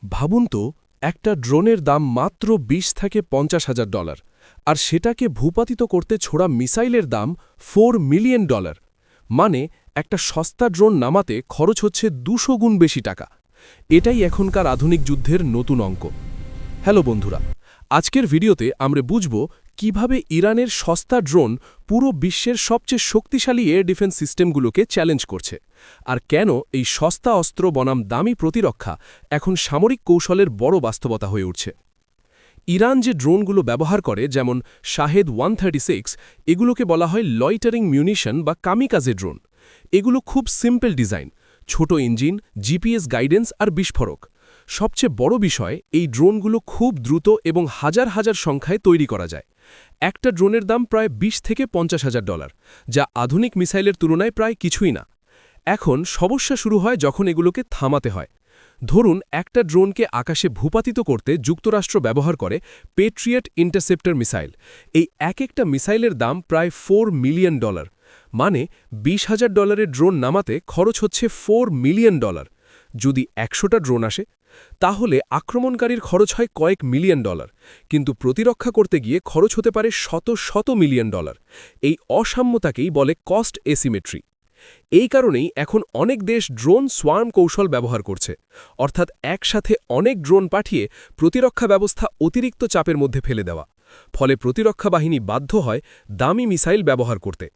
ভাবুন তো, একটা ড্রোনের দাম মাত্র ২০ থেকে $৫০,০০০, আর সেটাকে ভূপাতিত করতে ছোড়া মিসাইলের দাম $4 মিলিয়ন। মানে একটা সস্তা ড্রোন নামাতে খরচ হচ্ছে ২০০ গুণ বেশি টাকা। এটাই এখনকার আধুনিক যুদ্ধের নতুন অঙ্ক। হ্যালো বন্ধুরা, আজকের ভিডিওতে আমরা বুঝব কিভাবে ইরানের সস্তা ড্রোন পুরো বিশ্বের সবচেয়ে শক্তিশালী এয়ার ডিফেন্স সিস্টেমগুলোকে চ্যালেঞ্জ করছে, আর কেন এই সস্তা অস্ত্র বনাম দামি প্রতিরক্ষা এখন সামরিক কৌশলের বড় বাস্তবতা হয়ে উঠছে। ইরান যে ড্রোনগুলো ব্যবহার করে, যেমন শাহেদ 136, এগুলোকে বলা হয় লয়টারিং মিউনিশন বা কামিকাজে ড্রোন। এগুলো খুব সিম্পল ডিজাইন, ছোট ইঞ্জিন, জিপিএস গাইডেন্স আর বিস্ফোরক। সবচেয়ে বড় বিষয়, এই ড্রোনগুলো খুব দ্রুত এবং হাজার হাজার সংখ্যায় তৈরি করা যায়। একটা ড্রোনের দাম প্রায় $২০ থেকে $৫০,০০০, যা আধুনিক মিসাইলের তুলনায় প্রায় কিছুই না। এখন সমস্যা শুরু হয় যখন এগুলোকে থামাতে হয়। ধরুন, একটা ড্রোনকে আকাশে ভূপাতিত করতে যুক্তরাষ্ট্র ব্যবহার করে পেট্রিয়ট ইন্টারসেপ্টর মিসাইল। এই একটা মিসাইলের দাম প্রায় $4 মিলিয়ন। মানে $২০,০০০ ড্রোন নামাতে খরচ হচ্ছে $4 মিলিয়ন। যদি ১০০টা ড্রোন আসে, তাহলে আক্রমণকারীর খরচ হয় কয়েক মিলিয়ন ডলার, কিন্তু প্রতিরক্ষা করতে গিয়ে খরচ হতে পারে শত শত মিলিয়ন ডলার। এই অসাম্যতাকেই বলে কস্ট এসিমেট্রি। এই কারণেই এখন অনেক দেশ ড্রোন সোয়ার্ম কৌশল ব্যবহার করছে, অর্থাৎ একসাথে অনেক ড্রোন পাঠিয়ে প্রতিরক্ষা ব্যবস্থা অতিরিক্ত চাপের মধ্যে ফেলে দেওয়া। ফলে প্রতিরক্ষা বাহিনী বাধ্য হয় দামি মিসাইল ব্যবহার করতে।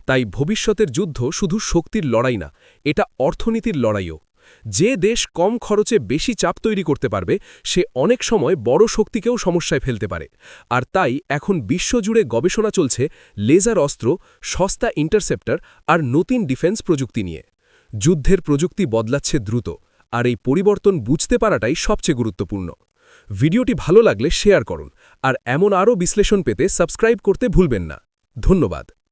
তাই ভবিষ্যতের যুদ্ধ শুধু শক্তির লড়াই না, এটা অর্থনীতির লড়াইও। যে দেশ কম খরচে বেশি চাপ তৈরি করতে পারবে, সে অনেক সময় বড় শক্তিকেও সমস্যায় ফেলতে পারে। আর তাই এখন বিশ্বজুড়ে গবেষণা চলছে লেজার অস্ত্র, সস্তা ইন্টারসেপ্টর আর নতুন ডিফেন্স প্রযুক্তি নিয়ে। যুদ্ধের প্রযুক্তি বদলাচ্ছে দ্রুত, আর এই পরিবর্তন বুঝতে পারাটাই সবচেয়ে গুরুত্বপূর্ণ। ভিডিওটি ভালো লাগলে শেয়ার করুন, আর এমন আরও বিশ্লেষণ পেতে সাবস্ক্রাইব করতে ভুলবেন না। ধন্যবাদ।